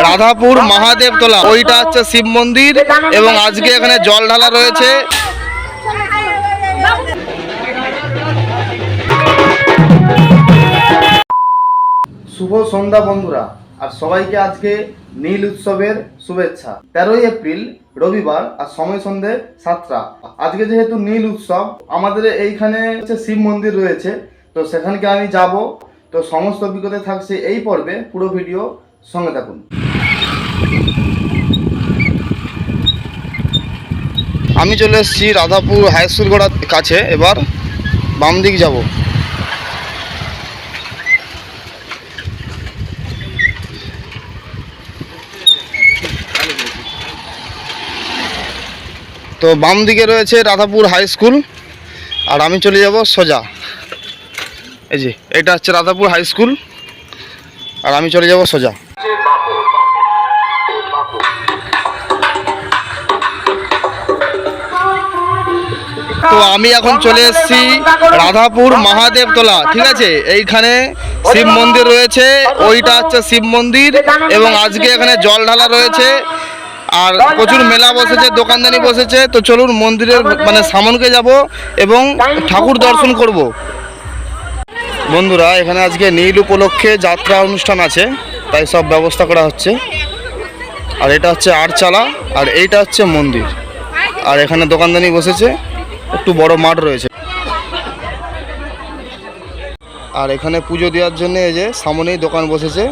রাধাপুর মহাদেব তোলা, ওইটা হচ্ছে শিব মন্দির এবং আজকে এখানে জল ঢালা রয়েছে। শুভ সন্ধ্যা বন্ধুরা, আর সবাইকে আজকে নীল উৎসবের শুভেচ্ছা। 13ই এপ্রিল রবিবার আর সময় সন্ধ্যে 7টা। আজকে যেহেতু নীল উৎসব, আমাদের এইখানে হচ্ছে শিব মন্দির রয়েছে, তো সেখানকে আমি যাব। তো সমস্ত অভিজ্ঞতা থাকছে এই পর্বে, পুরো ভিডিও সঙ্গে থাকুন। আমি চলে এসেছি রাধাপুর হাই স্কুল গোড়ার কাছে। এবার বাম দিক যাব। তো বাম দিকে রয়েছে রাধাপুর হাই স্কুল, আর আমি চলে যাব সোজা। এই যে এটা হচ্ছে রাধাপুর হাই স্কুল, আর আমি চলে যাব সোজা। তো আমি এখন চলে এসেছি রাধাপুর মহাদেব তোলা, ঠিক আছে। এইখানে শিব মন্দির রয়েছে, ওইটা হচ্ছে শিব মন্দির এবং আজকে এখানে জল ঢালা রয়েছে, আর প্রচুর মেলা বসেছে, দোকানদানি বসেছে। তো চলুন মন্দিরের সামনকে যাব এবং ঠাকুর দর্শন করব। বন্ধুরা, এখানে আজকে নীল উপলক্ষে যাত্রা অনুষ্ঠান আছে, তাই সব ব্যবস্থা করা হচ্ছে। আর এটা হচ্ছে আটচালা, আর এইটা হচ্ছে মন্দির, আর এখানে দোকানদানি বসেছে, একটু বড় মাঠ রয়েছে। আর এখানে পুজো দেওয়ার জন্য এই যে সামনেই দোকান বসেছে।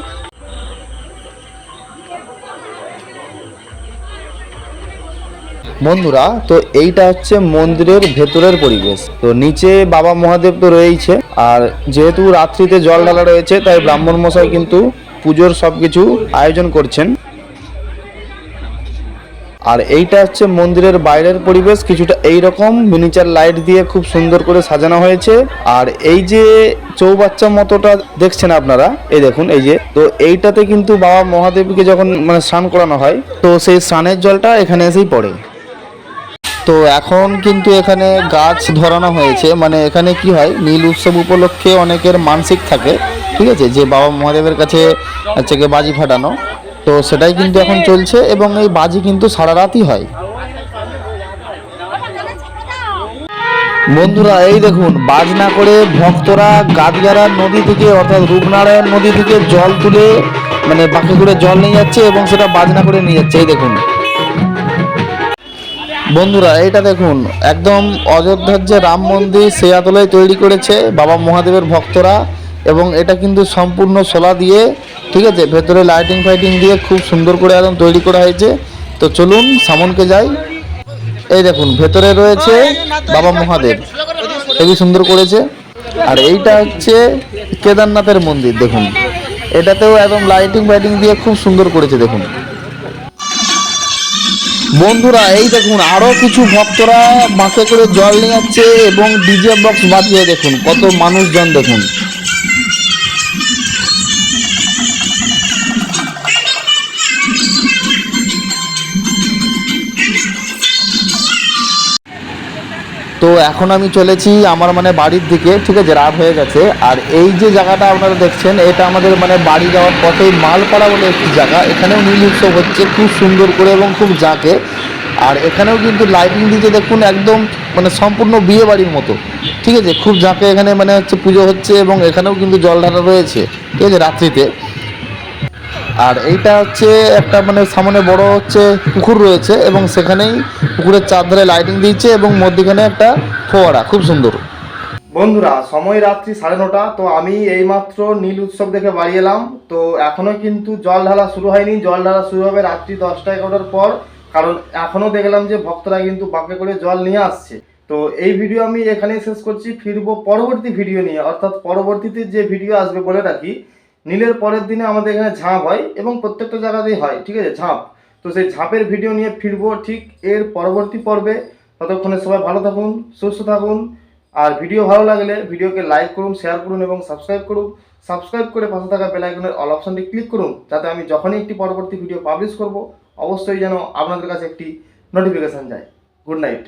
বন্ধুরা, তো এইটা হচ্ছে মন্দিরের ভেতরের পরিবেশ। তো নিচে বাবা মহাদেব তো রয়েছে, আর যেহেতু রাত্রিতে জল ঢালা রয়েছে, তাই ব্রাহ্মণ মশাই কিন্তু পুজোর সবকিছু আয়োজন করছেন। আর এইটা হচ্ছে মন্দিরের বাইরের পরিবেশ, কিছুটা এইরকম মিনিচার লাইট দিয়ে খুব সুন্দর করে সাজানো হয়েছে। আর এই যে চৌবাচ্চা মতোটা দেখছেন আপনারা, এই দেখুন, এই যে, তো এইটাতে কিন্তু বাবা মহাদেবকে যখন স্নান করানো হয়, তো সেই স্নানের জলটা এখানে এসেই পড়ে। তো এখন কিন্তু এখানে গাছ ধরানো হয়েছে, এখানে কি হয়, নীল উৎসব উপলক্ষে অনেকের মানসিক থাকে, ঠিক আছে, যে বাবা মহাদেবের কাছে হচ্ছে গিয়ে বাজি ফাটানো। তো সেটাই কিন্তু এখন চলছে এবং এই বাজি কিন্তু সারা রাতই হয়। বন্ধুরা, এই দেখুন, বাজনা করে ভক্তরা গাদিয়ারা নদী থেকে, অর্থাৎ রূপনারায়ণ নদী থেকে জল তুলে বাঁকে করে জল নিয়ে যাচ্ছে এবং সেটা বাজনা করে নিয়ে যাচ্ছে। এই দেখুন বন্ধুরা, এইটা দেখুন, একদম অযোধ্যার যে রাম মন্দির সেই আদলেই তৈরি করেছে বাবা মহাদেবের ভক্তরা, এবং এটা কিন্তু সম্পূর্ণ সোলা দিয়ে, ঠিক আছে, ভেতরে লাইটিং ফাইটিং দিয়ে খুব সুন্দর করে একদম তৈরি করা হয়েছে। তো চলুন সামনকে যাই। এই দেখুন, ভেতরে রয়েছে বাবা মহাদেব, খুবই সুন্দর করেছে। আর এইটা হচ্ছে কেদারনাথের মন্দির, দেখুন, এটাতেও একদম লাইটিং ফাইটিং দিয়ে খুব সুন্দর করেছে। দেখুন বন্ধুরা, এই দেখুন, আরো কিছু ভক্তরা বাঁকে করে জল নিয়ে যাচ্ছে এবং ডিজে বক্স বাজিয়ে দেখুন কত মানুষজন। দেখুন তো এখন আমি চলেছি আমার বাড়ির দিকে, ঠিক আছে, রাত হয়ে গেছে। আর এই যে জায়গাটা আপনারা দেখছেন, এটা আমাদের বাড়ি যাওয়ার পথেই মালপাড়া বলে একটি জায়গা, এখানেও নীল উৎসব হচ্ছে খুব সুন্দর করে এবং খুব জাঁকে। আর এখানেও কিন্তু লাইটিং দিতে দেখুন, একদম সম্পূর্ণ বিয়ে বাড়ির মতো, ঠিক আছে, খুব জাঁকে। এখানে হচ্ছে পুজো হচ্ছে এবং এখানেও কিন্তু জল ঢালা রয়েছে, ঠিক আছে, রাত্রিতে। আর এইটা হচ্ছে একটা সামনে বড় হচ্ছে পুকুর রয়েছে এবং সেখানেই পুকুরের চারধারে লাইটিং দিচ্ছে এবং মধ্যখানে একটা ফোয়ারা, খুব সুন্দর। বন্ধুরা, সময় রাত্রি 9:30। তো আমি এইমাত্র নীল উৎসব দেখে বাড়ি এলাম। তো এখনো কিন্তু জল ঢালা শুরু হয়নি, জল ঢালা শুরু হবে রাত্রি 10টা-11টার পর, কারণ এখনো দেখলাম যে ভক্তরা কিন্তু বাঁকে করে জল নিয়ে আসছে। তো এই ভিডিও আমি এখানেই শেষ করছি, ফিরবো পরবর্তী ভিডিও নিয়ে, অর্থাৎ পরবর্তীতে যে ভিডিও আসবে, বলে রাখি, নীলের পরের দিনে আমাদের এখানে ঝাঁপ হয় এবং প্রত্যেকটা জায়গাতেই হয়, ঠিক আছে, ঝাঁপ। তো সেই ঝাঁপের ভিডিও নিয়ে ফিরবো ঠিক এর পরবর্তী পর্বে। ততক্ষণে সবাই ভালো থাকুন, সুস্থ থাকুন। আর ভিডিও ভালো লাগলে ভিডিওকে লাইক করুন, শেয়ার করুন এবং সাবস্ক্রাইব করুন। সাবস্ক্রাইব করে পাশে থাকা বেল আইকনের অল অপশনটি ক্লিক করুন, যাতে আমি যখনই একটি পরবর্তী ভিডিও পাবলিশ করব, অবশ্যই যেন আপনাদের কাছে একটি নোটিফিকেশান যায়। Good night.